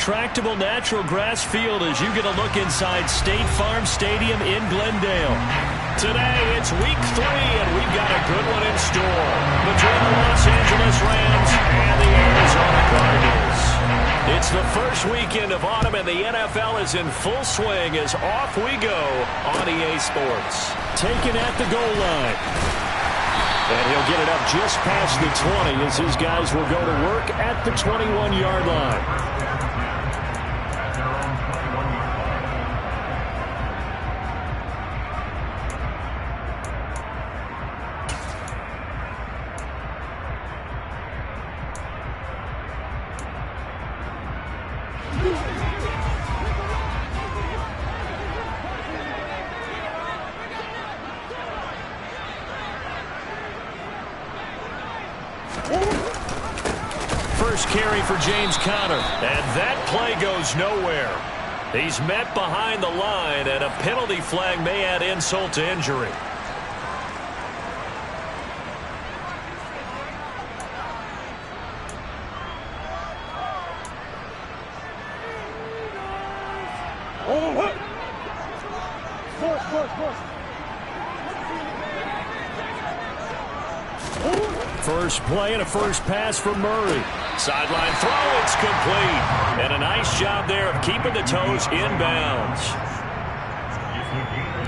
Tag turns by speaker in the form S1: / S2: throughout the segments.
S1: tractable natural grass field as you get a look inside State Farm Stadium in Glendale. Today, it's week 3, and we've got a good one in store between the Los Angeles Rams and the Arizona Cardinals. It's the first weekend of autumn, and the NFL is in full swing as off we go on EA Sports. Taken at the goal line. And he'll get it up just past the 20 as his guys will go to work at the 21-yard line. First carry for James Conner, and that play goes nowhere. He's met behind the line, and a penalty flag may add insult to injury. First play and a first pass for Murray. Sideline throw, it's complete. And a nice job there of keeping the toes inbounds.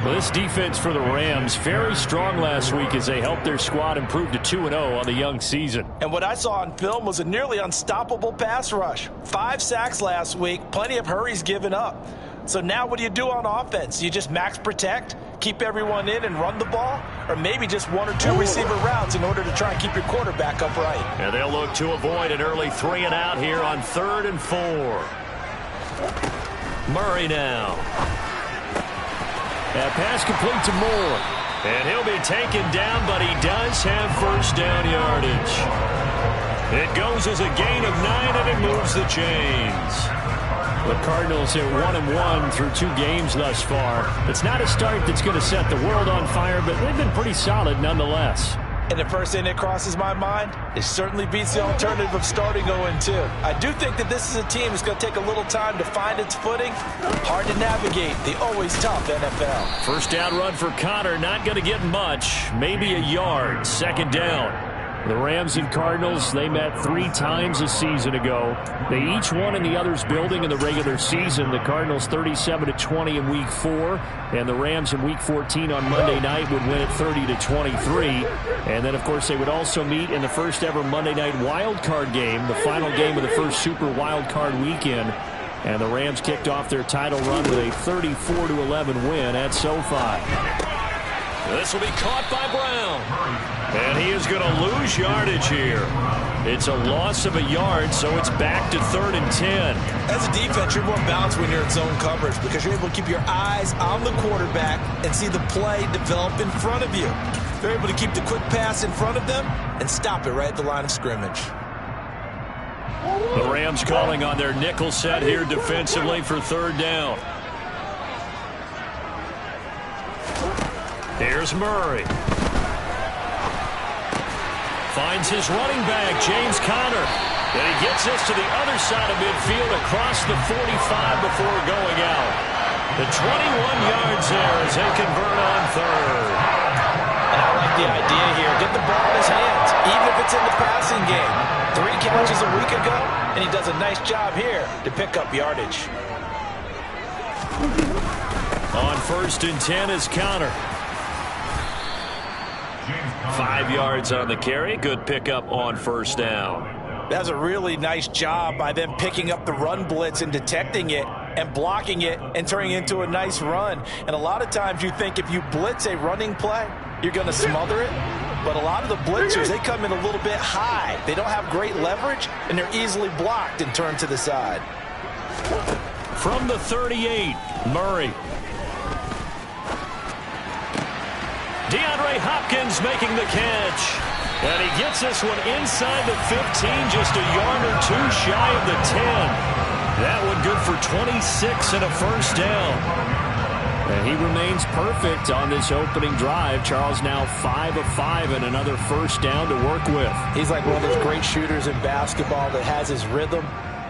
S1: Well, this defense for the Rams, very strong last week as they helped their squad improve to 2-0 on the young season.
S2: And what I saw on film was a nearly unstoppable pass rush. 5 sacks last week, plenty of hurries given up. So now what do you do on offense? You just max protect, keep everyone in and run the ball, or maybe just 1 or 2 receiver routes in order to try and keep your quarterback upright.
S1: And they'll look to avoid an early 3 and out here on 3rd and 4. Murray now. That pass complete to Moore. And he'll be taken down, but he does have first down yardage. It goes as a gain of 9, and it moves the chains. The Cardinals at 1-1 through 2 games thus far. It's not a start that's going to set the world on fire, but they've been pretty solid nonetheless.
S2: And the first thing that crosses my mind, it certainly beats the alternative of starting 0-2. I do think that this is a team that's going to take a little time to find its footing. Hard to navigate the always tough NFL.
S1: First down run for Conner, not going to get much. Maybe a yard. Second down. The Rams and Cardinals, they met 3 times a season ago. They each won in the other's building in the regular season. The Cardinals 37-20 in Week 4, and the Rams in Week 14 on Monday night would win it 30-23. And then, of course, they would also meet in the first ever Monday night wild card game, the final game of the first Super Wild Card weekend. And the Rams kicked off their title run with a 34-11 win at SoFi. This will be caught by Brown. And he is going to lose yardage here. It's a loss of a yard, so it's back to 3rd and 10.
S2: As a defense, you're more balanced when you're in zone coverage because you're able to keep your eyes on the quarterback and see the play develop in front of you. They're able to keep the quick pass in front of them and stop it right at the line of scrimmage.
S1: The Rams calling on their nickel set here defensively for 3rd down. Here's Murray. Finds his running back, James Conner. And he gets this to the other side of midfield across the 45 before going out. The 21 yards there as they convert on 3rd.
S2: And I like the idea here. Get the ball in his hands, even if it's in the passing game. 3 catches a week ago, and he does a nice job here to pick up yardage.
S1: On 1st and 10 is Conner. 5 yards on the carry. Good pickup on 1st down.
S2: That's a really nice job by them picking up the run blitz and detecting it and blocking it and turning it into a nice run. And a lot of times you think if you blitz a running play, you're going to smother it. But a lot of the blitzers, they come in a little bit high. They don't have great leverage, and they're easily blocked and turned to the side.
S1: From the 38, Murray. DeAndre Hopkins making the catch. And he gets this one inside the 15, just a yard or 2 shy of the 10. That one good for 26 and a first down. And he remains perfect on this opening drive. Charles now 5 of 5 and another first down to work with.
S2: He's like one of those great shooters in basketball that has his rhythm,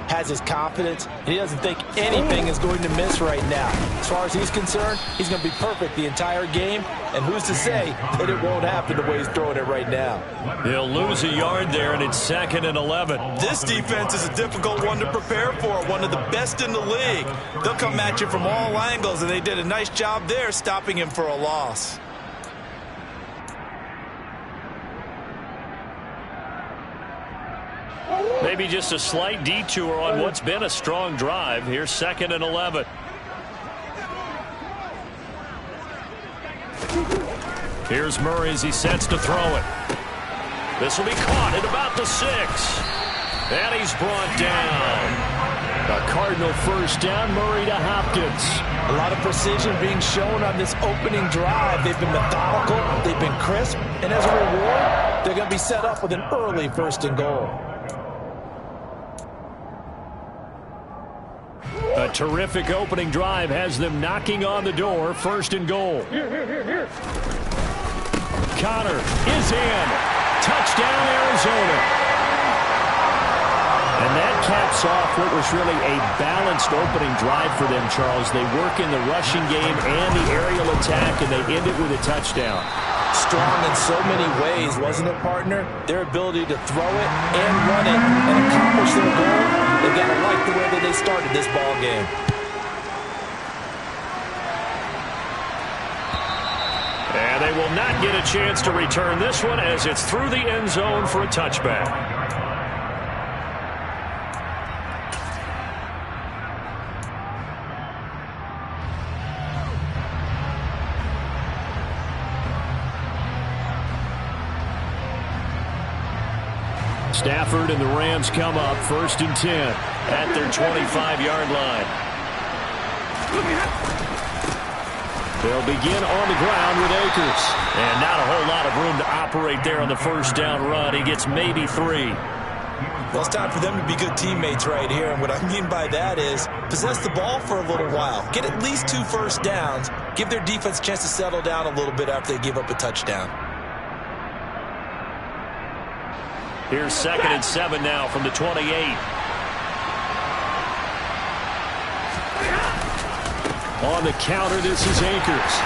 S2: has his confidence, and he doesn't think anything is going to miss right now. As far as he's concerned, he's going to be perfect the entire game, and who's to say that it won't happen the way he's throwing it right now.
S1: He'll lose a yard there, and it's 2nd and 11.
S3: This defense is a difficult one to prepare for, one of the best in the league. They'll come at you from all angles, and they did a nice job there stopping him for a loss.
S1: Maybe just a slight detour on what's been a strong drive. Here's 2nd and 11. Here's Murray as he sets to throw it. This will be caught at about the 6. And he's brought down. A Cardinal first down, Murray to Hopkins.
S2: A lot of precision being shown on this opening drive. They've been methodical, they've been crisp, and as a reward, they're going to be set up with an early 1st and goal.
S1: A terrific opening drive has them knocking on the door. 1st and goal. Connor is in. Touchdown, Arizona. And that caps off what was really a balanced opening drive for them, Charles. They work in the rushing game and the aerial attack, and they end it with a touchdown.
S2: Strong in so many ways, wasn't it, partner? Their ability to throw it and run it and accomplish their goal. They've got to like the way that they started this ball game.
S1: And they will not get a chance to return this one as it's through the end zone for a touchback. Stafford and the Rams come up 1st and 10 at their 25-yard line. They'll begin on the ground with Akers. And not a whole lot of room to operate there on the 1st down run. He gets maybe 3.
S3: Well, it's time for them to be good teammates right here. And what I mean by that is possess the ball for a little while. Get at least 2 first downs. Give their defense a chance to settle down a little bit after they give up a touchdown.
S1: Here's 2nd and 7 now from the 28. On the counter, this is Akers.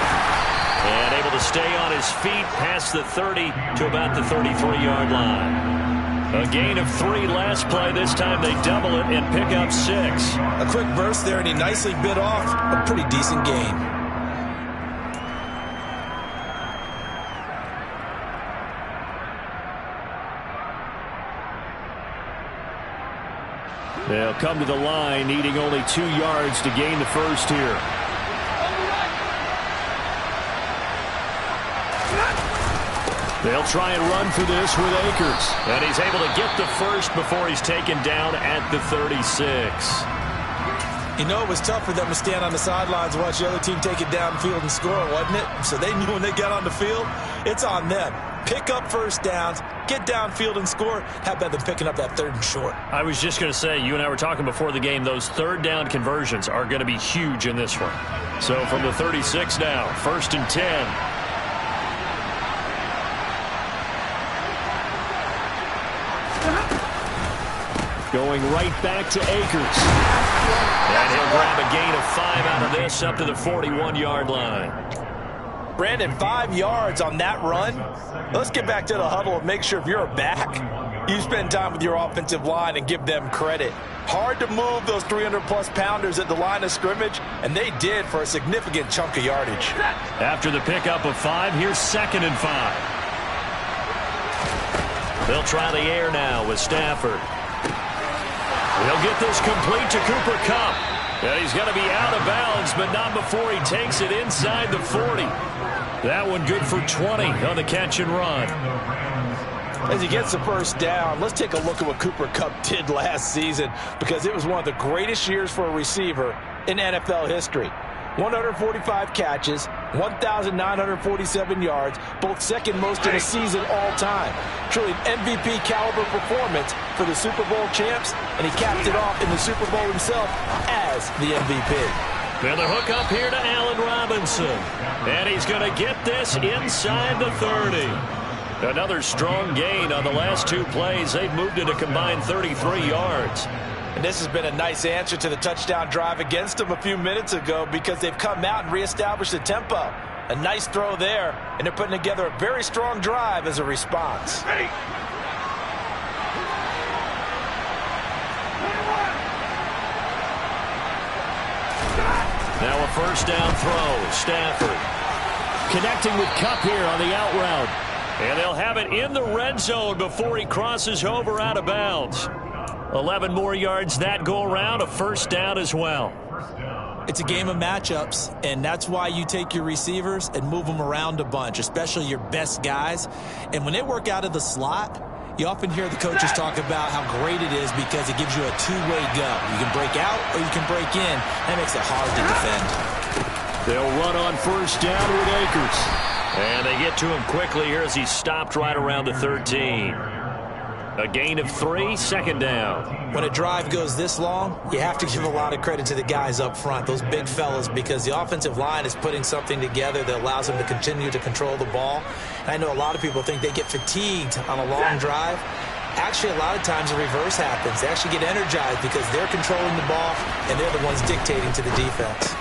S1: And able to stay on his feet past the 30 to about the 33-yard line. A gain of 3 last play. This time they double it and pick up 6.
S3: A quick burst there, and he nicely bit off a pretty decent gain.
S1: They'll come to the line, needing only 2 yards to gain the first here. They'll try and run for this with Akers. And he's able to get the first before he's taken down at the 36.
S3: You know, it was tough for them to stand on the sidelines and watch the other team take it downfield and score, wasn't it? So they knew when they got on the field, it's on them. Pick up first downs, get downfield and score. How about them picking up that 3rd and short?
S1: I was just going to say, you and I were talking before the game, those 3rd down conversions are going to be huge in this one. So from the 36 now, 1st and 10. Going right back to Akers. And he'll grab a gain of 5 out of this up to the 41-yard line.
S2: Brandon, 5 yards on that run. Let's get back to the huddle and make sure if you're a back, you spend time with your offensive line and give them credit. Hard to move those 300-plus pounders at the line of scrimmage, and they did for a significant chunk of yardage.
S1: After the pickup of 5, here's 2nd and 5. They'll try the air now with Stafford. He'll get this complete to Cooper Kupp. And he's going to be out of bounds, but not before he takes it inside the 40. That one good for 20 on the catch and run.
S2: As he gets the first down, let's take a look at what Cooper Kupp did last season, because it was one of the greatest years for a receiver in NFL history. 145 catches, 1,947 yards, both second most in a season all time. Truly an MVP caliber performance for the Super Bowl champs, and he capped it off in the Super Bowl himself as the MVP.
S1: And the hook up here to Allen Robinson. And he's going to get this inside the 30. Another strong gain on the last 2 plays. They've moved it a combined 33 yards.
S2: And this has been a nice answer to the touchdown drive against them a few minutes ago because they've come out and reestablished the tempo. A nice throw there, and they're putting together a very strong drive as a response.
S1: Ready. Now a first down throw. Stafford connecting with Kupp here on the out route. And they'll have it in the red zone before he crosses over out of bounds. 11 more yards that go around, a first down as well.
S3: It's a game of matchups, and that's why you take your receivers and move them around a bunch, especially your best guys. And when they work out of the slot, you often hear the coaches talk about how great it is because it gives you a two-way go. You can break out or you can break in. That makes it hard to defend.
S1: They'll run on first down with Akers. And they get to him quickly here as he's stopped right around the 13. A gain of 3, second down.
S3: When a drive goes this long, you have to give a lot of credit to the guys up front, those big fellas, because the offensive line is putting something together that allows them to continue to control the ball. And I know a lot of people think they get fatigued on a long drive. Actually, a lot of times the reverse happens. They actually get energized because they're controlling the ball, and they're the ones dictating to the defense.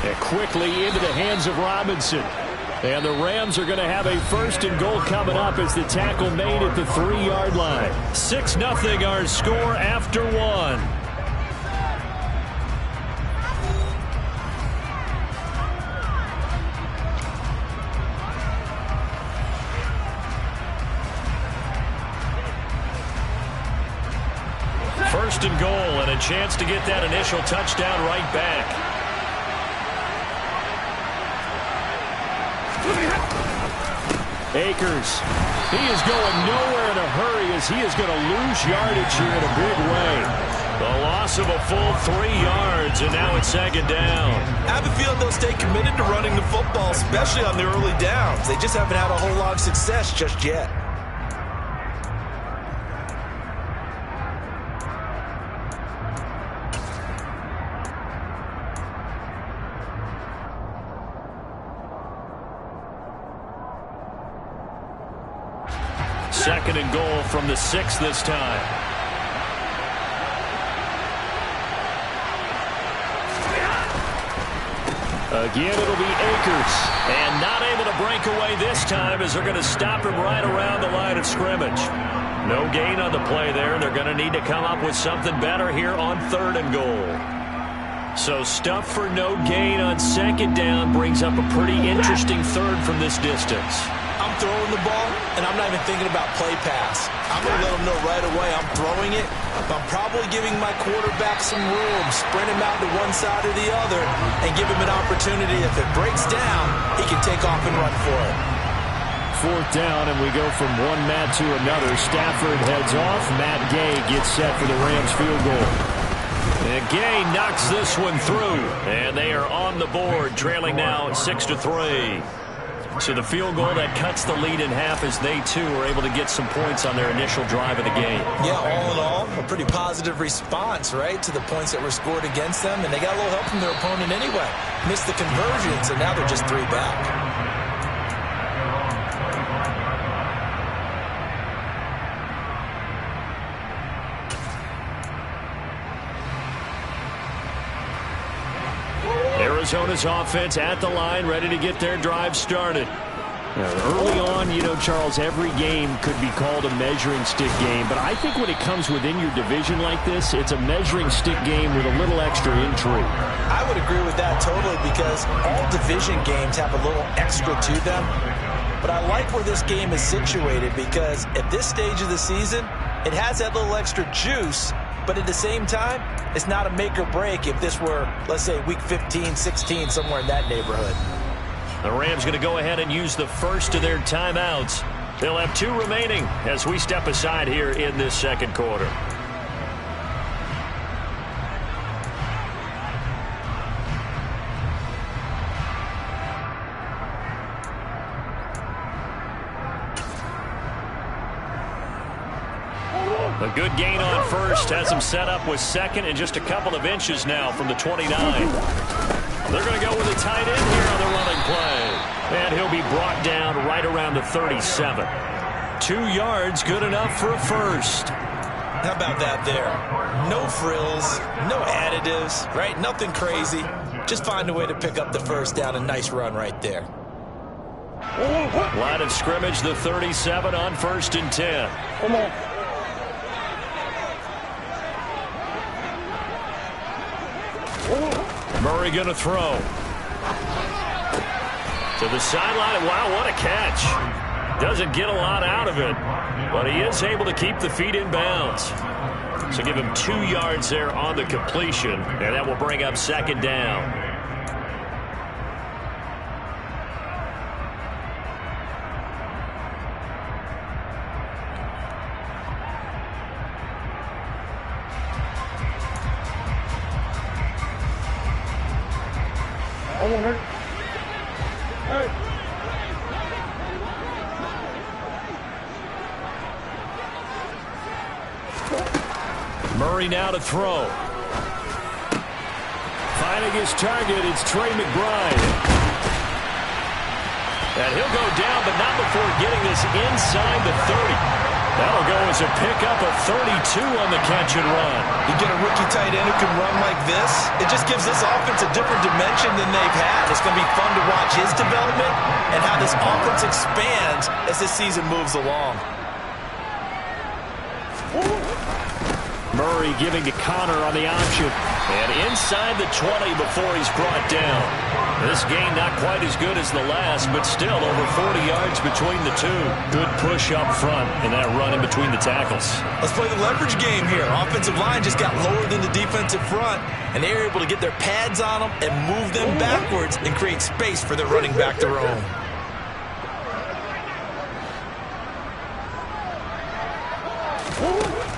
S1: And quickly into the hands of Robinson. And the Rams are going to have a first and goal coming up as the tackle made at the 3-yard line. 6-0 our score after 1. First and goal and a chance to get that initial touchdown right back. Akers, he is going nowhere in a hurry as he is going to lose yardage here in a big way. The loss of a full 3 yards, and now it's second down.
S3: I have a feeling they'll stay committed to running the football, especially on the early downs. They just haven't had a whole lot of success just yet.
S1: Second and goal from the 6 this time. Again, it'll be Akers. And not able to break away this time as they're going to stop him right around the line of scrimmage. No gain on the play there. They're going to need to come up with something better here on third and goal. So stuff for no gain on second down brings up a pretty interesting third from this distance.
S3: I'm throwing the ball, and I'm not even thinking about play pass. I'm going to let them know right away I'm throwing it. I'm probably giving my quarterback some room, sprint him out to one side or the other, and give him an opportunity. If it breaks down, he can take off and run for it.
S1: Fourth down, and we go from one Matt to another. Stafford heads off. Matt Gay gets set for the Rams field goal. And Gay knocks this one through, and they are on the board, trailing now 6-3. So the field goal that cuts the lead in half as they, too, are able to get some points on their initial drive of the game.
S3: Yeah, all in all, a pretty positive response, right, to the points that were scored against them. And they got a little help from their opponent anyway. Missed the conversions, and now they're just 3 back.
S1: Arizona's offense at the line, ready to get their drive started. Early on, you know, Charles, every game could be called a measuring stick game. But I think when it comes within your division like this, it's a measuring stick game with a little extra intrigue.
S3: I would agree with that totally because all division games have a little extra to them. But I like where this game is situated because at this stage of the season, it has that little extra juice. But at the same time, it's not a make or break if this were, let's say, week 15, 16, somewhere in that neighborhood.
S1: The Rams going to go ahead and use the first of their timeouts. They'll have 2 remaining as we step aside here in this second quarter. A good gain on first has him set up with second and just a couple of inches now from the 29. They're going to go with a tight end here on the running play. And he'll be brought down right around the 37. 2 yards, good enough for a first.
S3: How about that there? No frills, no additives, right? Nothing crazy. Just find a way to pick up the first down. A nice run right there.
S1: Line of scrimmage, the 37 on 1st and 10.
S4: Come on.
S1: Murray going to throw. To the sideline. Wow, what a catch. Doesn't get a lot out of it, but he is able to keep the feet in bounds. So give him 2 yards there on the completion, and that will bring up 2nd down. Murray now to throw. Finding his target, it's Trey McBride. And he'll go down, but not before getting this inside the 30. That'll go as a pickup of 32 on the catch and run.
S3: You get a rookie tight end who can run like this, it just gives this offense a different dimension than they've had. It's going to be fun to watch his development and how this offense expands as this season moves along.
S1: Murray giving to Connor on the option. And inside the 20 before he's brought down. This game not quite as good as the last, but still over 40 yards between the two. Good push up front in that run in between the tackles.
S3: Let's play the leverage game here. Offensive line just got lower than the defensive front, and they were able to get their pads on them and move them backwards and create space for their running back to roam.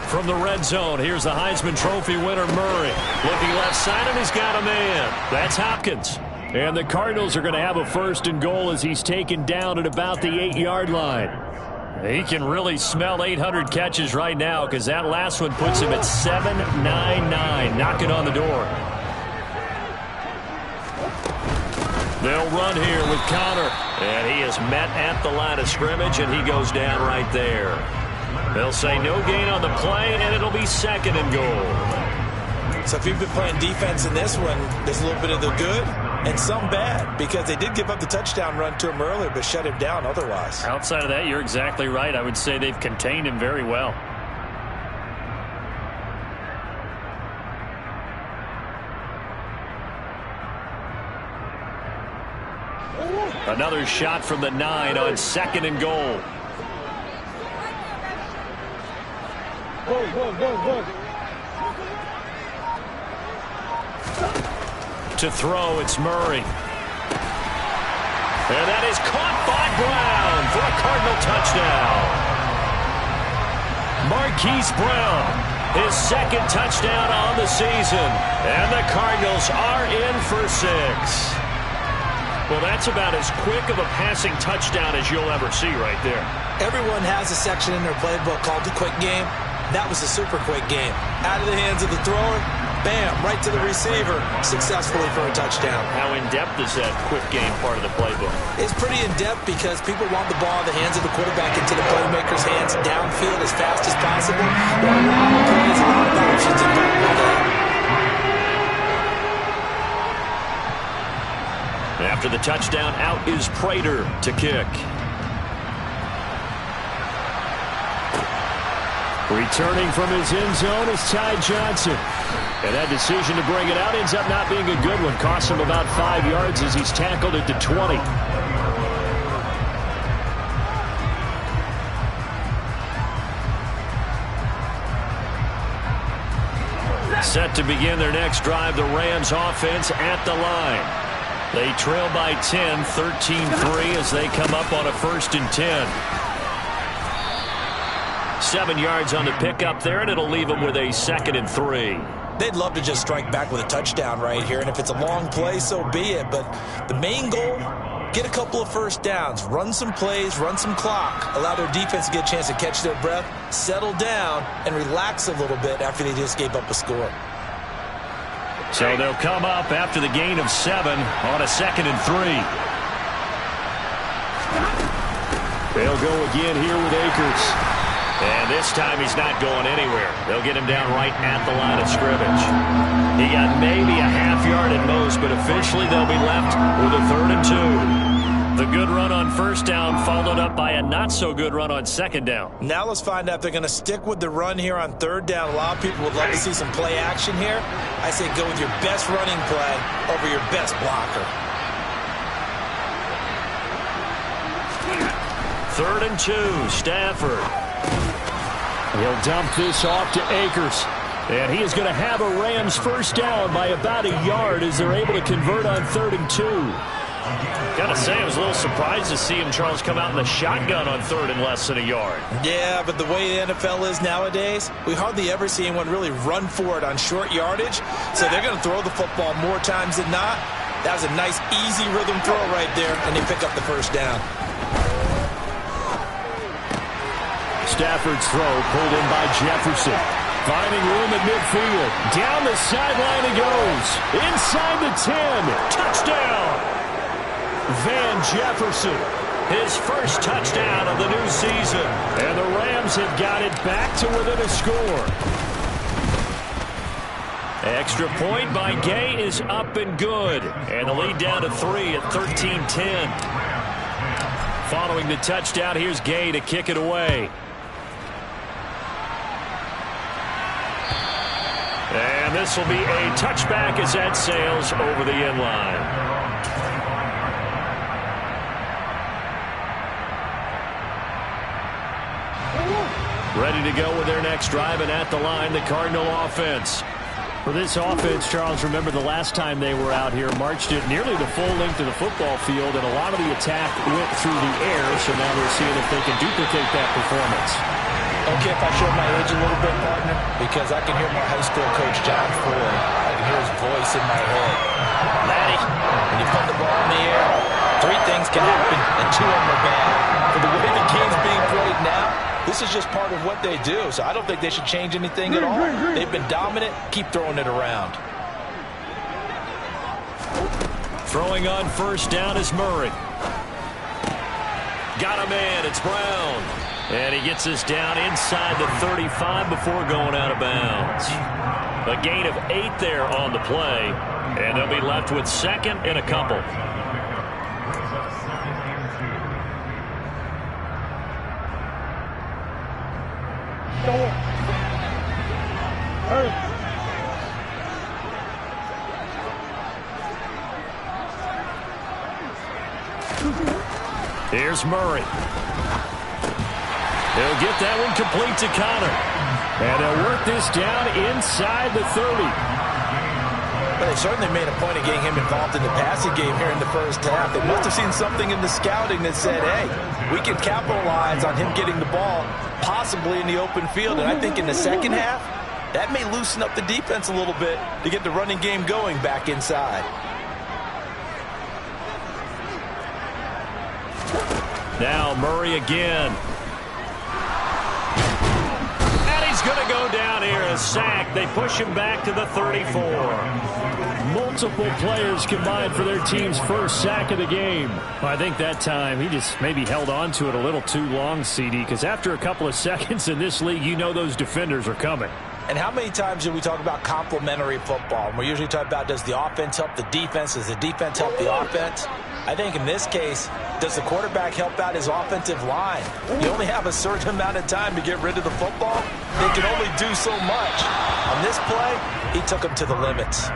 S1: From the red zone, here's the Heisman Trophy winner, Murray. Looking left side, and he's got a man. That's Hopkins. And the Cardinals are going to have a 1st and goal as he's taken down at about the 8-yard line. He can really smell 800 catches right now because that last one puts him at 799, knocking on the door. They'll run here with Connor. And he is met at the line of scrimmage, and he goes down right there. They'll say no gain on the play, and it'll be 2nd and goal.
S3: So if you've been playing defense in this one, there's a little bit of the good and some bad, because they did give up the touchdown run to him earlier, but shut him down otherwise.
S1: Outside of that, you're exactly right. I would say they've contained him very well. Another shot from the 9 on 2nd and goal.
S4: Go.
S1: To throw, it's Murray. And that is caught by Brown for a Cardinal touchdown. Marquise Brown, his 2nd touchdown on the season. And the Cardinals are in for 6. Well, that's about as quick of a passing touchdown as you'll ever see right there.
S3: Everyone has a section in their playbook called the quick game. That was a super quick game. Out of the hands of the thrower, bam, right to the receiver, successfully for a touchdown.
S1: How in-depth is that quick game part of the playbook?
S3: It's pretty in-depth because people want the ball in the hands of the quarterback into the playmaker's hands downfield as fast as possible. There are a lot of plays, a lot of options involved with that.
S1: After the touchdown, out is Prater to kick. Returning from his end zone is Ty Johnson. And that decision to bring it out ends up not being a good one. Costs him about 5 yards as he's tackled at the 20. Set to begin their next drive, the Rams offense at the line. They trail by 10, 13-3 as they come up on a 1st and 10. 7 yards on the pickup there, and it'll leave them with a 2nd and 3.
S3: They'd love to just strike back with a touchdown right here, and if it's a long play, so be it. But the main goal, get a couple of first downs, run some plays, run some clock, allow their defense to get a chance to catch their breath, settle down, and relax a little bit after they just gave up a score.
S1: So they'll come up after the gain of 7 on a 2nd and 3. They'll go again here with Akers. And this time he's not going anywhere. They'll get him down right at the line of scrimmage. He got maybe a half yard at most, but officially they'll be left with a 3rd and 2. The good run on first down followed up by a not-so-good run on second down.
S3: Now let's find out if they're going to stick with the run here on 3rd down. A lot of people would love to see some play action here. I say go with your best running play over your best blocker.
S1: 3rd and 2, Stafford. He'll dump this off to Akers. And he is going to have a Rams first down by about a yard as they're able to convert on 3rd and 2. Gotta say, I was a little surprised to see him, Charles, come out in the shotgun on 3rd and less than a yard.
S3: Yeah, but the way the NFL is nowadays, we hardly ever see anyone really run for it on short yardage. So they're going to throw the football more times than not. That was a nice, easy rhythm throw right there, and they pick up the first down.
S1: Stafford's throw pulled in by Jefferson. Finding room at midfield. Down the sideline he goes. Inside the 10. Touchdown. Van Jefferson. His first touchdown of the new season. And the Rams have got it back to within a score. Extra point by Gay is up and good. And the lead down to 3 at 13-10. Following the touchdown, here's Gay to kick it away. And this will be a touchback as that sails over the end line. Ready to go with their next drive, and at the line, the Cardinal offense. For this offense, Charles, remember the last time they were out here, marched it nearly the full length of the football field, and a lot of the attack went through the air, so now we're seeing if they can duplicate that performance.
S3: Okay, if I show my age a little bit, partner, because I can hear my high school coach, John Ford. I can hear his voice in my head. Laddie, when you put the ball in the air, 3 things can happen, and 2 of them are bad. For the way the game's being played now, this is just part of what they do, so I don't think they should change anything at all. They've been dominant. Keep throwing it around.
S1: Throwing on first down is Murray. Got a man. It's Brown. And he gets us down inside the 35 before going out of bounds. A gain of 8 there on the play. And they'll be left with 2nd and a couple. Here's Murray. He'll get that one complete to Connor. And they'll work this down inside the 30.
S2: Well, they certainly made a point of getting him involved in the passing game here in the first half. They must have seen something in the scouting that said, hey, we can capitalize on him getting the ball possibly in the open field. And I think in the second half, that may loosen up the defense a little bit to get the running game going back inside.
S1: Now Murray again. Going to go down here, a sack. They push him back to the 34. Multiple players combined for their team's first sack of the game. Well, I think that time he just maybe held on to it a little too long, CD, because after a couple of seconds in this league, you know those defenders are coming.
S3: And how many times do we talk about complementary football? We usually talk about, does the offense help the defense? Does the defense help the offense? I think in this case, does the quarterback help out his offensive line? You only have a certain amount of time to get rid of the football. They can only do so much. On this play, he took them to the limits.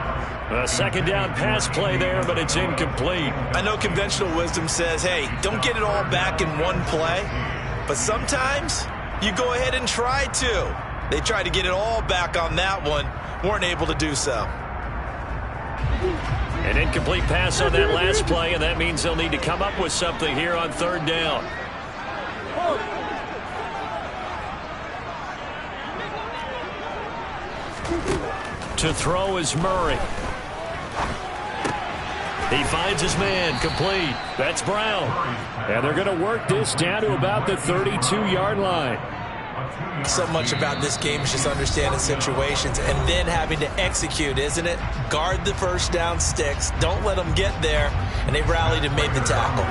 S1: A second down pass play there, but it's incomplete.
S3: I know conventional wisdom says, hey, don't get it all back in one play. But sometimes you go ahead and try to. They tried to get it all back on that one. Weren't able to do so.
S1: An incomplete pass on that last play, and that means they'll need to come up with something here on 3rd down. To throw is Murray. He finds his man, complete. That's Brown. And they're going to work this down to about the 32-yard line.
S3: So much about this game is just understanding situations and then having to execute, isn't it? Guard the first down sticks. Don't let them get there. And they rallied and made the tackle.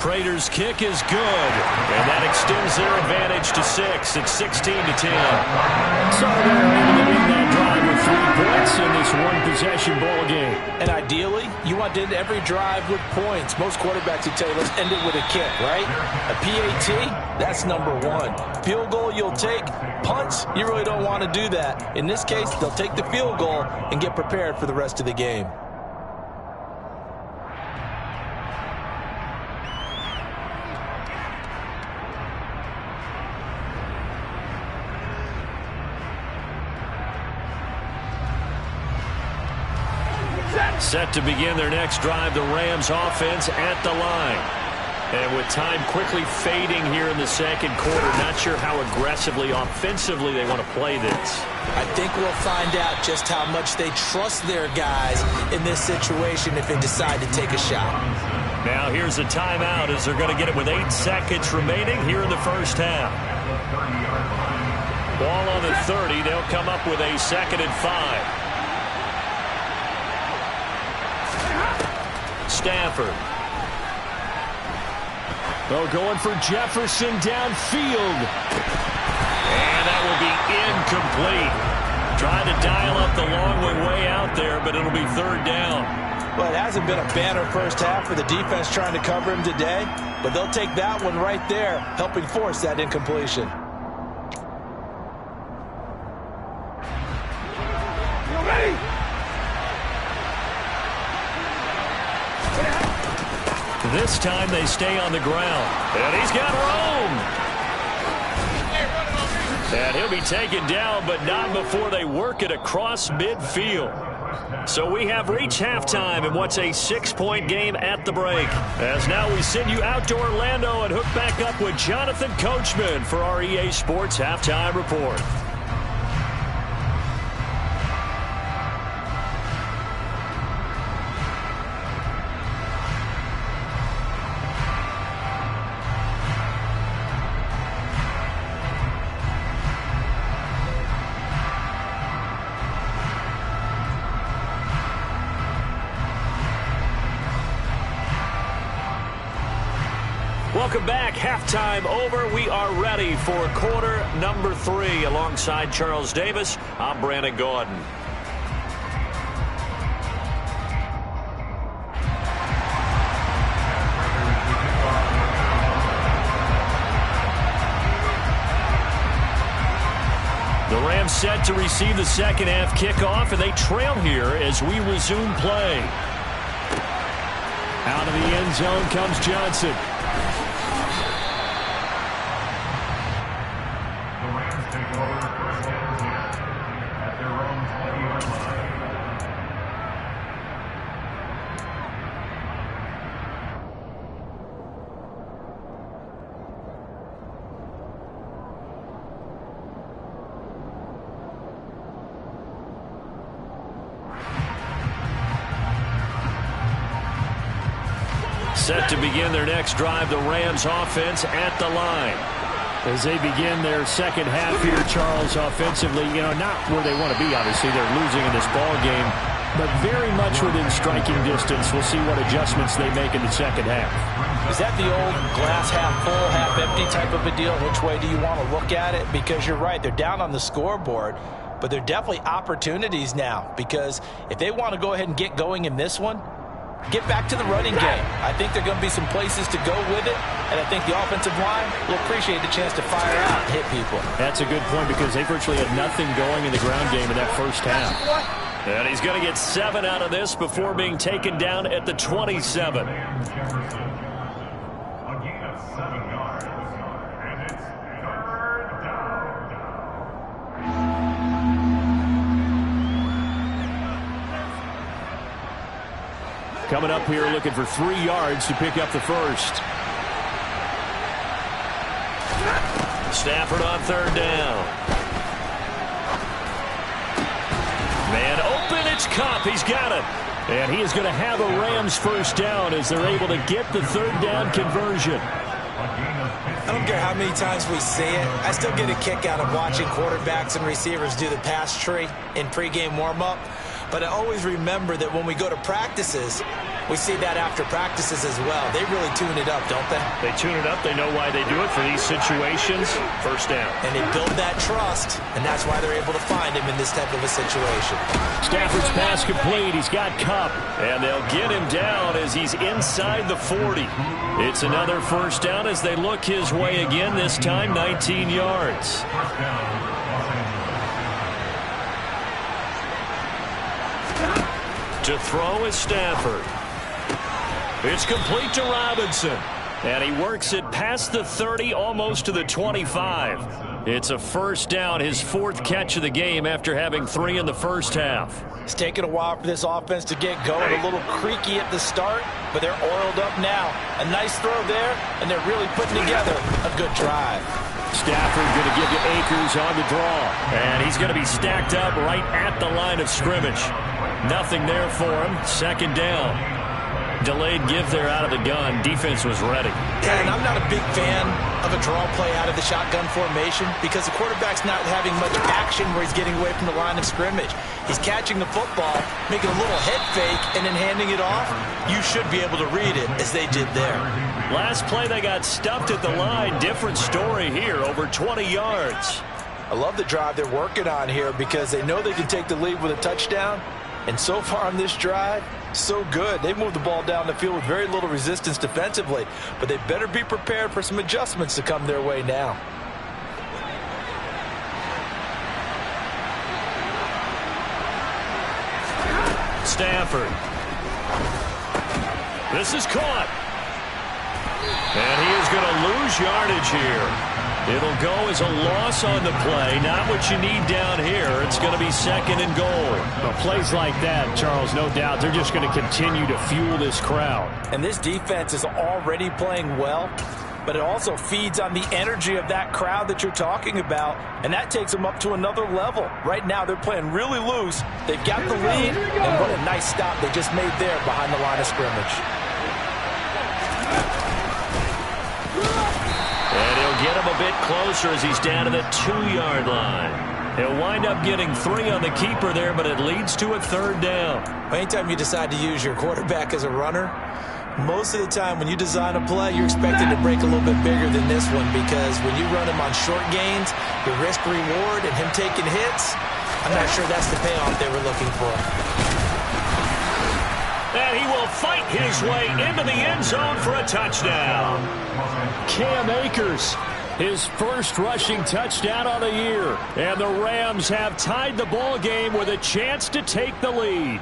S1: Prater's kick is good, and that extends their advantage to 6. It's 16-10. So they're able to win that drive with 3 points in this one-possession ball game.
S2: And ideally, you want to end every drive with points. Most quarterbacks would tell you, let's end it with a kick, right? A PAT, that's number 1. Field goal, you'll take. Punts, you really don't want to do that. In this case, they'll take the field goal and get prepared for the rest of the game.
S1: Set to begin their next drive, the Rams offense at the line. And with time quickly fading here in the second quarter, not sure how aggressively, offensively they want to play this.
S3: I think we'll find out just how much they trust their guys in this situation if they decide to take a shot.
S1: Now here's a timeout as they're going to get it with 8 seconds remaining here in the first half. Ball on the 30. They'll come up with a 2nd and 5. Stafford. Oh, going for Jefferson downfield. And that will be incomplete. Trying to dial up the long way out there, but it'll be 3rd down.
S2: Well, it hasn't been a banner first half for the defense trying to cover him today, but they'll take that one right there, helping force that incompletion.
S1: This time they stay on the ground. And he's got room. And he'll be taken down, but not before they work it across midfield. So we have reached halftime in what's a 6-point game at the break. As now we send you out to Orlando and hook back up with Jonathan Coachman for our EA Sports Halftime Report. Welcome back. Halftime over. We are ready for quarter number 3. Alongside Charles Davis, I'm Brandon Gordon. The Rams set to receive the second half kickoff, and they trail here as we resume play. Out of the end zone comes Johnson. Set to begin their next drive, the Rams offense at the line. As they begin their second half here, Charles, offensively, not where they want to be, obviously. They're losing in this ball game, but very much within striking distance. We'll see what adjustments they make in the second half.
S2: Is that the old glass half full, half empty type of a deal? Which way do you want to look at it? Because you're right, they're down on the scoreboard, but they're definitely opportunities now, because if they want to go ahead and get going in this one, get back to the running game. I think there are going to be some places to go with it, and I think the offensive line will appreciate the chance to fire out and hit people.
S1: That's a good point, because they virtually had nothing going in the ground game in that first half. And he's going to get 7 out of this before being taken down at the 27. Coming up here looking for 3 yards to pick up the first. Stafford on 3rd down. Man open, it's Cup. He's got it. And he is going to have a Rams first down as they're able to get the 3rd down conversion.
S3: I don't care how many times we see it. I still get a kick out of watching quarterbacks and receivers do the pass tree in pregame warm-up. But I always remember that when we go to practices, We see that after practices as well. They really tune it up, don't they?
S1: They tune it up. They know why they do it for these situations. First down.
S3: And they build that trust, and that's why they're able to find him in this type of a situation.
S1: Stafford's pass complete. He's got Kupp. And they'll get him down as he's inside the 40. It's another first down as they look his way again, this time 19 yards. To throw is Stafford. It's complete to Robinson. And he works it past the 30, almost to the 25. It's a first down, his 4th catch of the game after having 3 in the first half.
S2: It's taken a while for this offense to get going. A little creaky at the start, but they're oiled up now. A nice throw there, and they're really putting together a good drive.
S1: Stafford going to give you Akers on the draw. And he's going to be stacked up right at the line of scrimmage. Nothing there for him. Second down. Delayed give there out of the gun. Defense was ready.
S3: Yeah, and I'm not a big fan of a draw play out of the shotgun formation because the quarterback's not having much action where he's getting away from the line of scrimmage. He's catching the football, making a little head fake, and then handing it off. You should be able to read it as they did there.
S1: Last play, they got stuffed at the line. Different story here, over 20 yards.
S2: I love the drive they're working on here because they know they can take the lead with a touchdown. And so far on this drive, so good. They moved the ball down the field with very little resistance defensively, but they better be prepared for some adjustments to come their way now.
S1: Stafford. This is caught. And he is going to lose yardage here. It'll go as a loss on the play. Not what you need down here. It's going to be second and goal. Well, plays like that, Charles, no doubt, they're just going to continue to fuel this crowd.
S2: And this defense is already playing well, but it also feeds on the energy of that crowd that you're talking about, and that takes them up to another level. Right now, they're playing really loose. They've got the lead, and what a nice stop they just made there behind the line of scrimmage.
S1: And he'll get him a bit closer as he's down to the 2-yard line. He'll wind up getting 3 on the keeper there, but it leads to a third down.
S3: Anytime you decide to use your quarterback as a runner, most of the time when you design a play, you're expected to break a little bit bigger than this one because when you run him on short gains, your risk-reward and him taking hits, I'm not sure that's the payoff they were looking for.
S1: And he will fight his way into the end zone for a touchdown. Cam Akers, his first rushing touchdown on the year. And the Rams have tied the ball game with a chance to take the lead.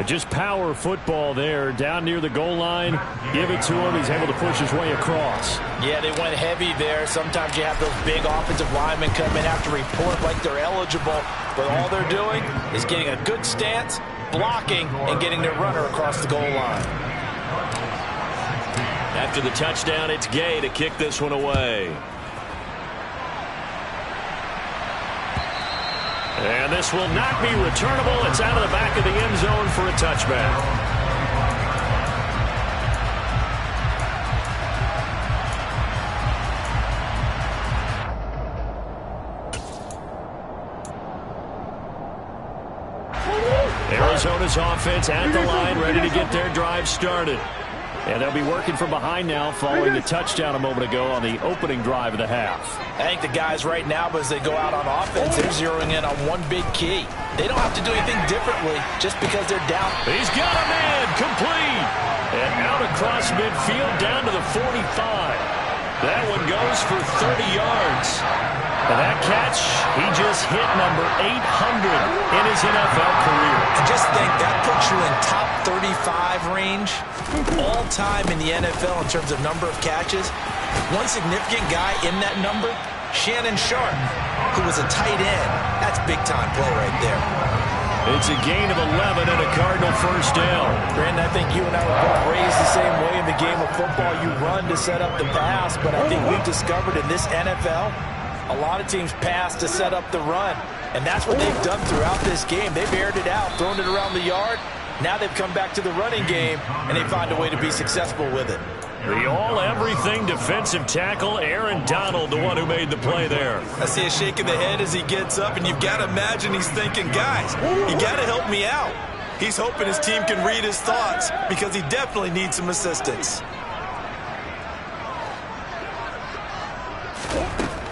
S1: Just power football there, down near the goal line. Give it to him. He's able to push his way across.
S2: Yeah, they went heavy there. Sometimes you have those big offensive linemen come in after report like they're eligible, but all they're doing is getting a good stance, blocking, and getting their runner across the goal line.
S1: After the touchdown, it's Gay to kick this one away. And this will not be returnable. It's out of the back of the end zone for a touchback. Arizona's offense at the line, ready to get their drive started. And they'll be working from behind now following the touchdown a moment ago on the opening drive of the half.
S2: I think the guys right now, as they go out on offense, they're zeroing in on one big key. They don't have to do anything differently just because they're down.
S1: He's got a man, complete. And out across midfield down to the 45. That one goes for 30 yards. And that catch, he just hit number 800 in his NFL career.
S3: I just think that puts you in top 35 range all time in the NFL in terms of number of catches. One significant guy in that number, Shannon Sharp, who was a tight end. That's big-time play right there.
S1: It's a gain of 11 and a Cardinal first down.
S2: Brandon, I think you and I were both raised the same way in the game of football. You run to set up the pass, but I think we've discovered in this NFL, a lot of teams pass to set up the run, and that's what they've done throughout this game. They've aired it out, thrown it around the yard. Now they've come back to the running game, and they find a way to be successful with it.
S1: The all-everything defensive tackle, Aaron Donald, the one who made the play there.
S3: I see a shake of the head as he gets up, and you've got to imagine he's thinking, guys, you got to help me out. He's hoping his team can read his thoughts because he definitely needs some assistance.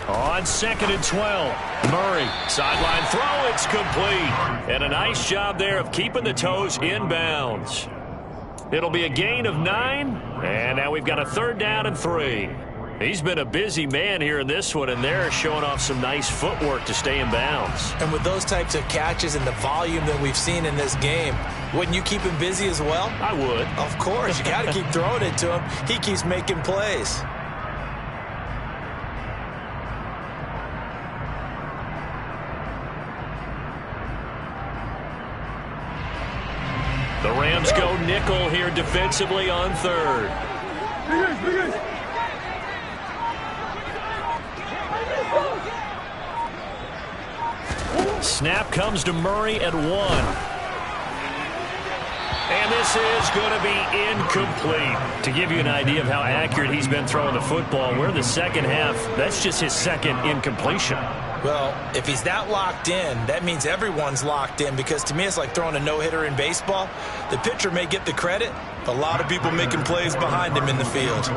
S1: On 2nd and 12, Murray, sideline throw, it's complete. And a nice job there of keeping the toes in bounds. It'll be a gain of 9, and now we've got a 3rd down and 3. He's been a busy man here in this one, and they're showing off some nice footwork to stay in bounds.
S3: And with those types of catches and the volume that we've seen in this game, wouldn't you keep him busy as well?
S1: I would.
S3: Of course. You got to keep throwing it to him. He keeps making plays.
S1: The Rams go nickel here defensively on 3rd. Snap comes to Murray at 1. And this is going to be incomplete. To give you an idea of how accurate he's been throwing the football, we're in the second half. That's just his 2nd incompletion.
S3: Well, if he's that locked in, that means everyone's locked in, because to me it's like throwing a no-hitter in baseball. The pitcher may get the credit, but a lot of people making plays behind him in the field.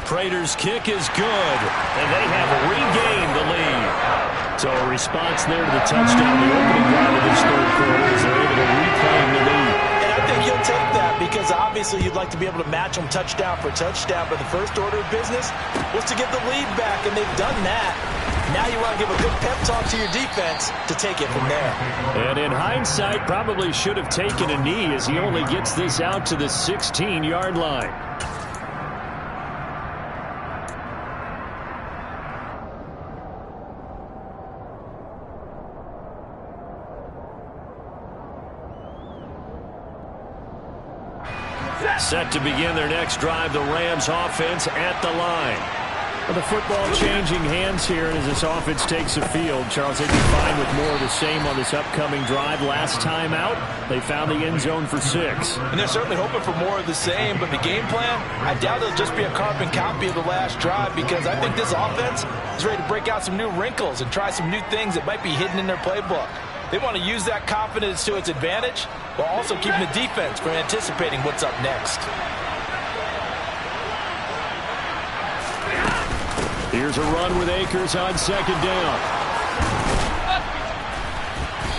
S1: Prater's kick is good, and they have regained the lead. So a response there to the touchdown, the opening drive of this 3rd quarter, as they're able to reclaim the lead.
S2: And I think you'll take that because obviously you'd like to be able to match them touchdown for touchdown, but the first order of business was to get the lead back, and they've done that. Now you want to give a good pep talk to your defense to take it from there.
S1: And in hindsight, probably should have taken a knee as he only gets this out to the 16-yard line. Set to begin their next drive, the Rams offense at the line. Well, the football changing hands here as this offense takes the field. Charles, they'd be fine with more of the same on this upcoming drive. Last time out, they found the end zone for 6.
S2: And they're certainly hoping for more of the same, but the game plan, I doubt it'll just be a carbon copy of the last drive, because I think this offense is ready to break out some new wrinkles and try some new things that might be hidden in their playbook. They want to use that confidence to its advantage while also keeping the defense from anticipating what's up next.
S1: Here's a run with Akers on 2nd down.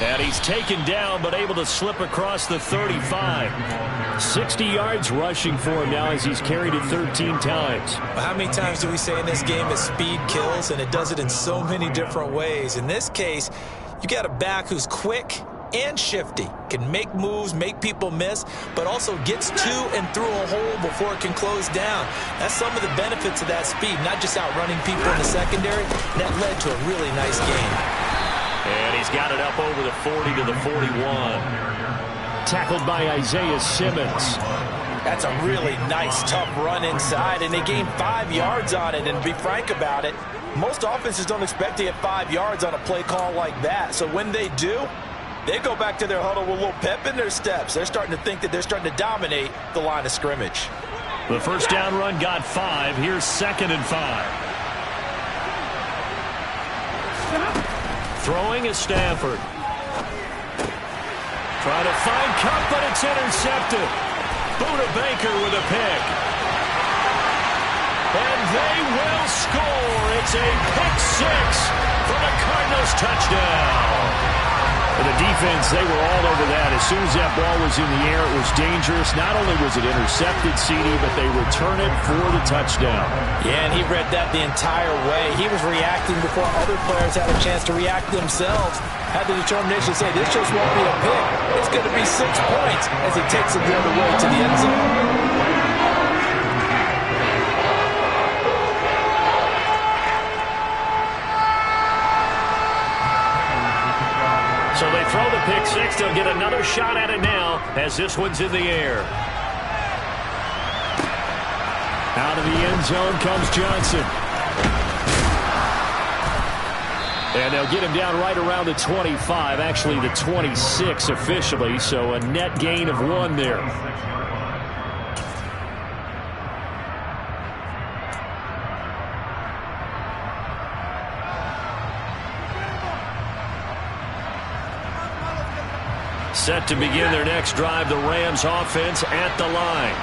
S1: And he's taken down but able to slip across the 35. 60 yards rushing for him now as he's carried it 13 times.
S3: Well, how many times do we say in this game that speed kills, and it does it in so many different ways? In this case, you got a back who's quick and shifty, can make moves, make people miss, but also gets to and through a hole before it can close down. That's some of the benefits of that speed, not just outrunning people in the secondary. That led to a really nice game.
S1: And he's got it up over the 40 to the 41. Tackled by Isaiah Simmons.
S2: That's a really nice, tough run inside, and they gained 5 yards on it. And to be frank about it, most offenses don't expect to get 5 yards on a play call like that. So when they do, they go back to their huddle with a little pep in their steps. They're starting to think that they're starting to dominate the line of scrimmage.
S1: The first down run got 5. Here's 2nd and 5. Throwing is Stafford. Trying to find Cup, but it's intercepted. Buda Baker with a pick. And they will score. It's a pick 6 for the Cardinals touchdown. For the defense, they were all over that. As soon as that ball was in the air, it was dangerous. Not only was it intercepted, CD, but they return it for the touchdown.
S2: Yeah, and he read that the entire way. He was reacting before other players had a chance to react themselves. Had the determination to say, this just won't be a pick. It's going to be 6 points as he takes it the other way to the end zone.
S1: So they throw the pick 6. They'll get another shot at it now as this one's in the air. Out of the end zone comes Johnson. And they'll get him down right around the 25, actually the 26 officially, so a net gain of 1 there. Set to begin their next drive, the Rams offense at the line.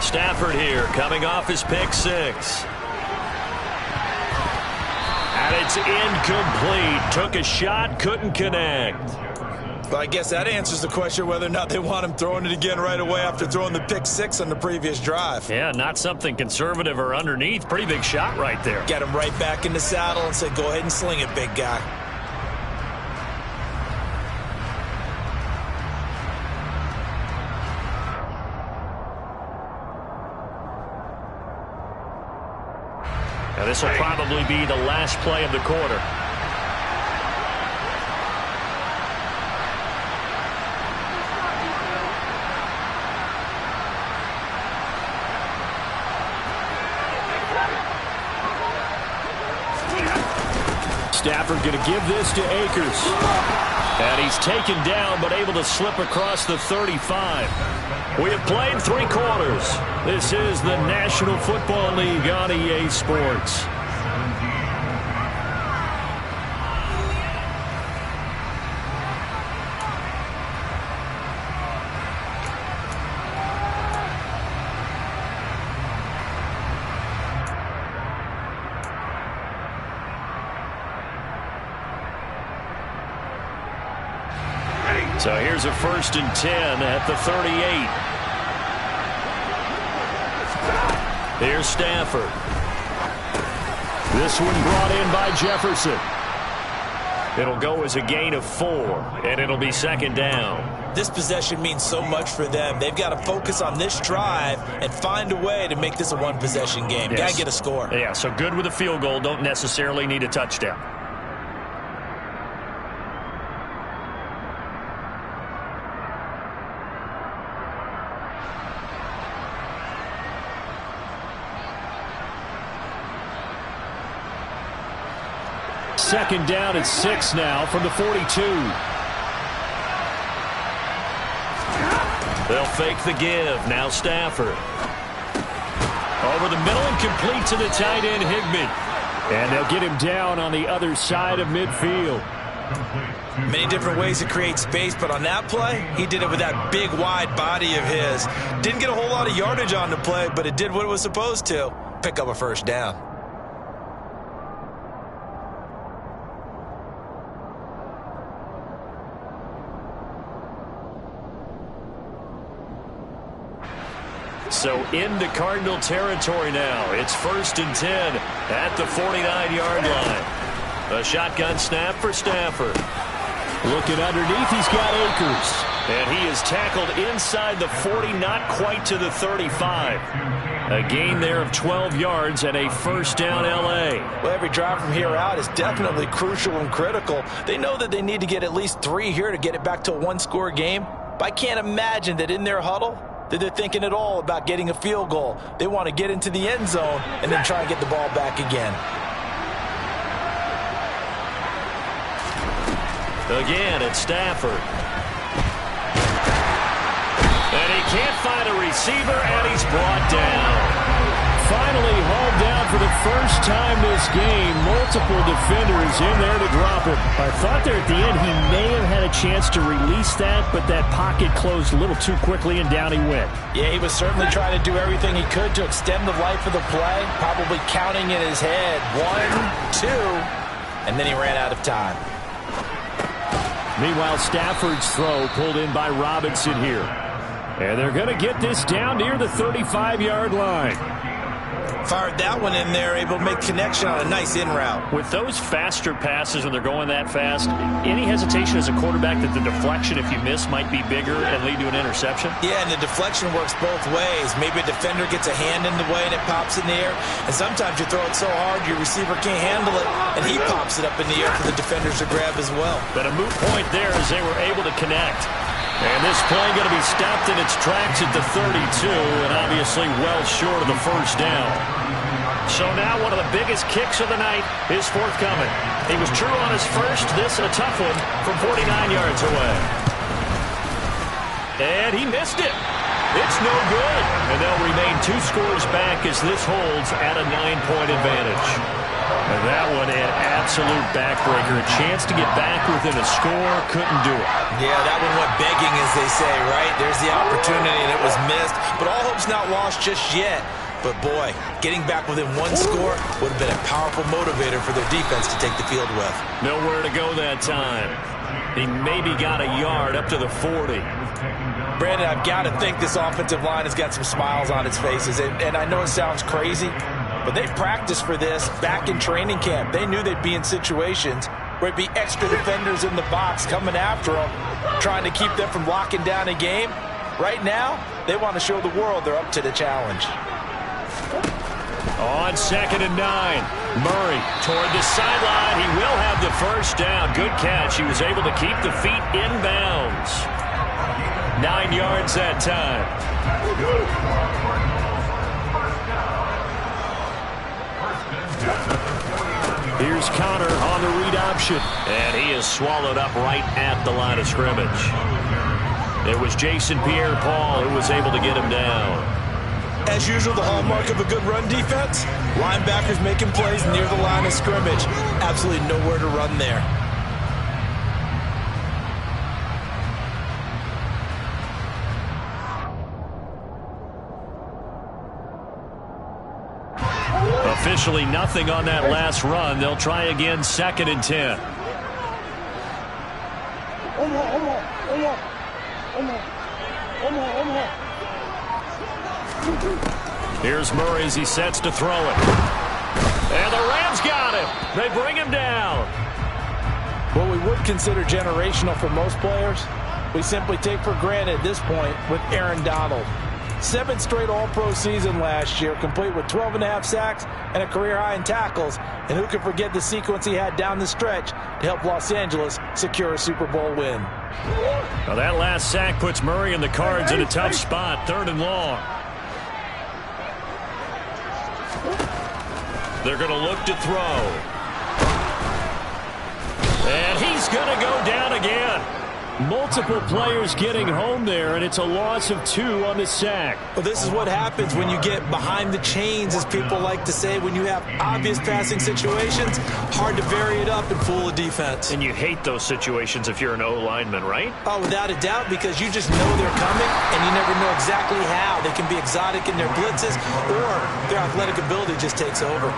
S1: Stafford here, coming off his pick six. And it's incomplete. Took a shot, couldn't connect.
S3: Well, I guess that answers the question whether or not they want him throwing it again right away after throwing the pick six on the previous drive.
S1: Yeah, not something conservative or underneath. Pretty big shot right there.
S3: Get him right back in the saddle and say, go ahead and sling it, big guy.
S1: Now this will probably be the last play of the quarter. Stafford going to give this to Akers. And he's taken down but able to slip across the 35. We have played 3 quarters. This is the National Football League on EA Sports. So here's a 1st and 10 at the 38. Here's Stafford. This one brought in by Jefferson. It'll go as a gain of 4, and it'll be 2nd down.
S3: This possession means so much for them. They've got to focus on this drive and find a way to make this a one-possession game.
S1: Yes.
S3: Got to get a score.
S1: Yeah, so good with a field goal. Don't necessarily need a touchdown. Second down at 6 now from the 42. They'll fake the give. Now Stafford. Over the middle and complete to the tight end, Higbee. And they'll get him down on the other side of midfield.
S3: Many different ways to create space, but on that play, he did it with that big, wide body of his. Didn't get a whole lot of yardage on the play, but it did what it was supposed to. Pick up a 1st down.
S1: So into Cardinal territory now. It's 1st and 10 at the 49-yard line. A shotgun snap for Stafford. Looking underneath, he's got Akers. And he is tackled inside the 40, not quite to the 35. A gain there of 12 yards and a 1st down L.A.
S2: Well, every drive from here out is definitely crucial and critical. They know that they need to get at least 3 here to get it back to a one-score game. But I can't imagine that in their huddle that they're thinking at all about getting a field goal. They want to get into the end zone and then try and get the ball back again.
S1: Again, it's Stafford. And he can't find a receiver, and he's brought down. Finally hauled down for the first time this game. Multiple defenders in there to drop him. I thought there at the end he may have had a chance to release that, but that pocket closed a little too quickly, and down he went.
S2: Yeah, he was certainly trying to do everything he could to extend the life of the play, probably counting in his head 1, 2, and then he ran out of time.
S1: Meanwhile, Stafford's throw pulled in by Robinson here. And they're going to get this down near the 35-yard line.
S3: Fired that one in there, able to make connection on a nice in route.
S1: With those faster passes when they're going that fast, any hesitation as a quarterback that the deflection, if you miss, might be bigger and lead to an interception?
S3: Yeah, and the deflection works both ways. Maybe a defender gets a hand in the way and it pops in the air. And sometimes you throw it so hard your receiver can't handle it, and he pops it up in the air for the defenders to grab as well.
S1: But a moot point there as they were able to connect. And this play going to be stopped in its tracks at the 32, and obviously well short of the 1st down. So now one of the biggest kicks of the night is forthcoming. He was true on his first. This a tough one from 49 yards away. And he missed it. It's no good. And they'll remain 2 scores back as this holds at a 9-point advantage. And that one an absolute backbreaker. A chance to get back within a score, couldn't do it.
S3: Yeah, that one went begging, as they say, right? There's the opportunity, and it was missed. But all hope's not lost just yet. But, boy, getting back within one score would have been a powerful motivator for their defense to take the field with.
S1: Nowhere to go that time. He maybe got a yard up to the 40.
S2: Brandon, I've got to think this offensive line has got some smiles on its faces. And I know it sounds crazy, but they practiced for this back in training camp. They knew they'd be in situations where it'd be extra defenders in the box coming after them, trying to keep them from locking down a game. Right now, they want to show the world they're up to the challenge.
S1: On 2nd and 9, Murray toward the sideline. He will have the first down. Good catch. He was able to keep the feet inbounds. 9 yards that time. Here's Connor on the read option. And he is swallowed up right at the line of scrimmage. It was Jason Pierre-Paul who was able to get him down.
S3: As usual, the hallmark of a good run defense, linebackers making plays near the line of scrimmage. Absolutely nowhere to run there.
S1: Officially nothing on that last run. They'll try again, 2nd and 10. Here's Murray as he sets to throw it. And the Rams got him. They bring him down.
S2: What we would consider generational for most players, we simply take for granted at this point with Aaron Donald. 7th straight All-Pro season last year, complete with 12.5 sacks and a career high in tackles. And who can forget the sequence he had down the stretch to help Los Angeles secure a Super Bowl win.
S1: Now that last sack puts Murray and the Cards in a tough spot, 3rd and long. They're going to look to throw. And he's going to go down again. Multiple players getting home there, and it's a loss of 2 on the sack.
S3: Well, this is what happens when you get behind the chains, as people like to say. When you have obvious passing situations, hard to vary it up and fool a defense.
S1: And you hate those situations if you're an O-lineman, right?
S3: Oh, without a doubt, because you just know they're coming, and you never know exactly how. They can be exotic in their blitzes, or their athletic ability just takes over.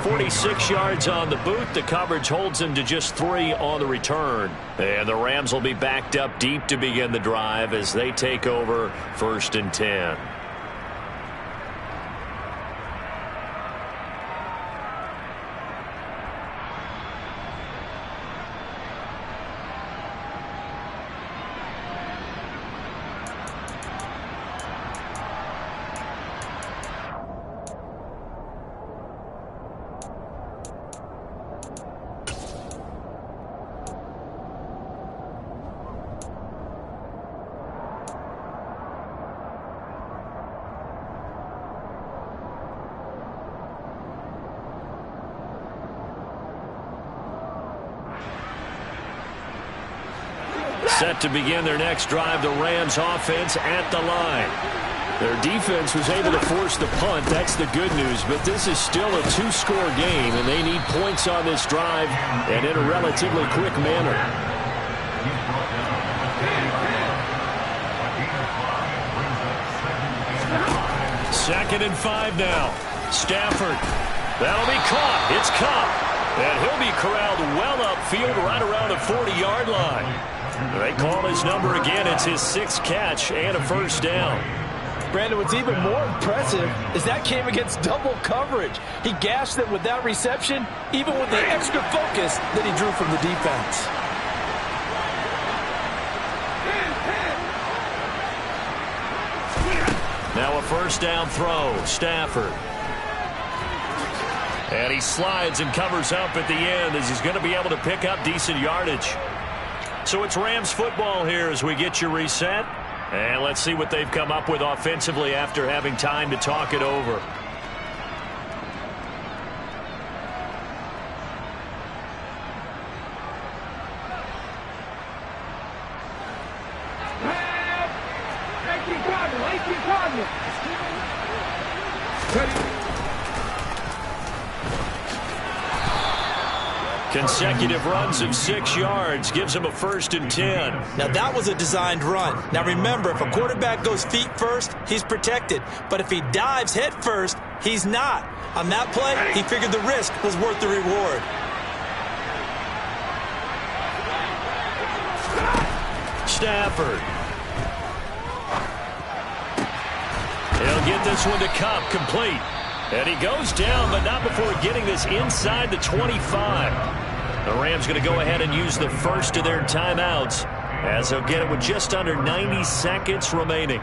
S1: 46 yards on the boot. The coverage holds him to just 3 on the return. And the Rams will be backed up deep to begin the drive as they take over 1st and 10. Set to begin their next drive, the Rams offense at the line. Their defense was able to force the punt. That's the good news, but this is still a 2-score game, and they need points on this drive and in a relatively quick manner. Second and 5 now. Stafford. That'll be caught. It's Cup. And he'll be corralled well upfield right around the 40-yard line. They call his number again. It's his 6th catch and a first down.
S2: Brandon, what's even more impressive is that came against double coverage. He gashed them with that reception, even with the extra focus that he drew from the defense.
S1: Now a first down throw. Stafford. And he slides and covers up at the end as he's going to be able to pick up decent yardage. So it's Rams football here as we get you reset. And let's see what they've come up with offensively after having time to talk it over. Consecutive runs of 6 yards gives him a 1st and 10.
S3: Now, that was a designed run. Now, remember, if a quarterback goes feet first, he's protected. But if he dives head first, he's not. On that play, he figured the risk was worth the reward.
S1: Stafford. He'll get this one to Cup, complete. And he goes down, but not before getting this inside the 25. The Rams going to go ahead and use the first of their timeouts as they'll get it with just under 90 seconds remaining.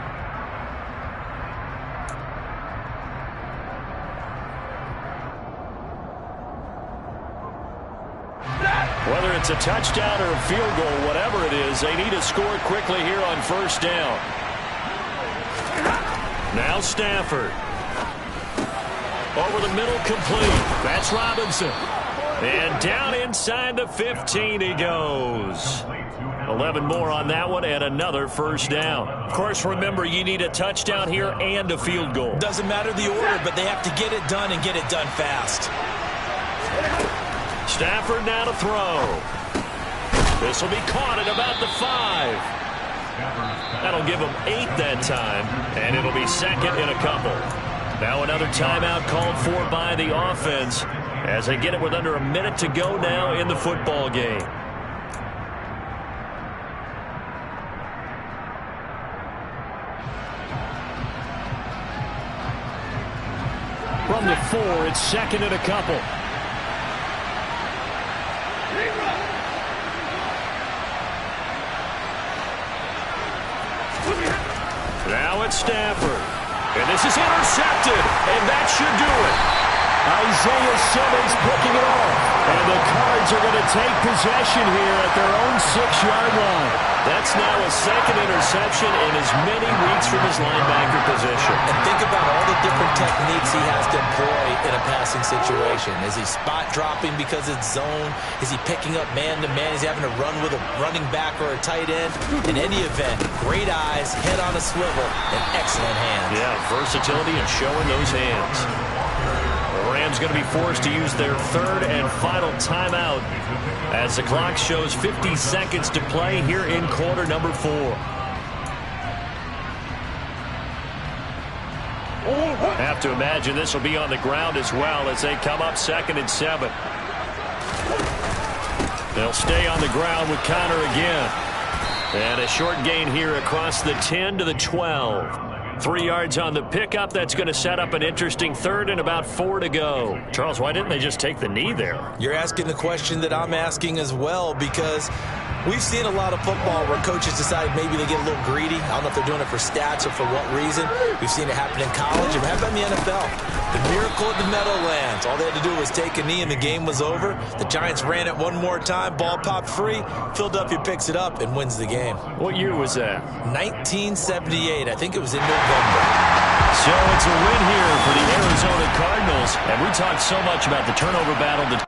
S1: Whether it's a touchdown or a field goal, whatever it is, they need to score quickly here on 1st down. Now Stafford. Over the middle, complete. That's Robinson. And down inside the 15 he goes. 11 more on that one and another 1st down. Of course, remember, you need a touchdown here and a field goal.
S3: Doesn't matter the order, but they have to get it done and get it done fast.
S1: Stafford now to throw. This will be caught at about the 5. That'll give him 8 that time, and it'll be 2nd in a couple. Now another timeout called for by the offense as they get it with under a minute to go now in the football game. From the 4, it's 2nd and a couple. Now it's Stafford. And this is intercepted. And that should do it. Isaiah Simmons picking it off. And the Cards are going to take possession here at their own 6-yard line. That's now a 2nd interception in as many weeks from his linebacker position.
S3: And think about all the different techniques he has to employ in a passing situation. Is he spot dropping because it's zone? Is he picking up man-to-man? Is he having to run with a running back or a tight end? In any event, great eyes, head on a swivel, and excellent hands.
S1: Yeah, versatility and showing those hands. The Rams going to be forced to use their 3rd and final timeout as the clock shows 50 seconds to play here in quarter number 4. Have to imagine this will be on the ground as well as they come up 2nd and 7. They'll stay on the ground with Connor again. And a short gain here across the 10 to the 12. 3 yards on the pickup. That's going to set up an interesting 3rd and about 4 to go. Charles, why didn't they just take the knee there?
S3: You're asking the question that I'm asking as well, because we've seen a lot of football where coaches decide maybe they get a little greedy. I don't know if they're doing it for stats or for what reason. We've seen it happen in college. It happened in the NFL. The miracle at the Meadowlands. All they had to do was take a knee and the game was over. The Giants ran it one more time. Ball popped free. Philadelphia picks it up and wins the game.
S1: What year was that?
S3: 1978. I think it was in November.
S1: So it's a win here for the Arizona Cardinals. And we talked so much about the turnover battle.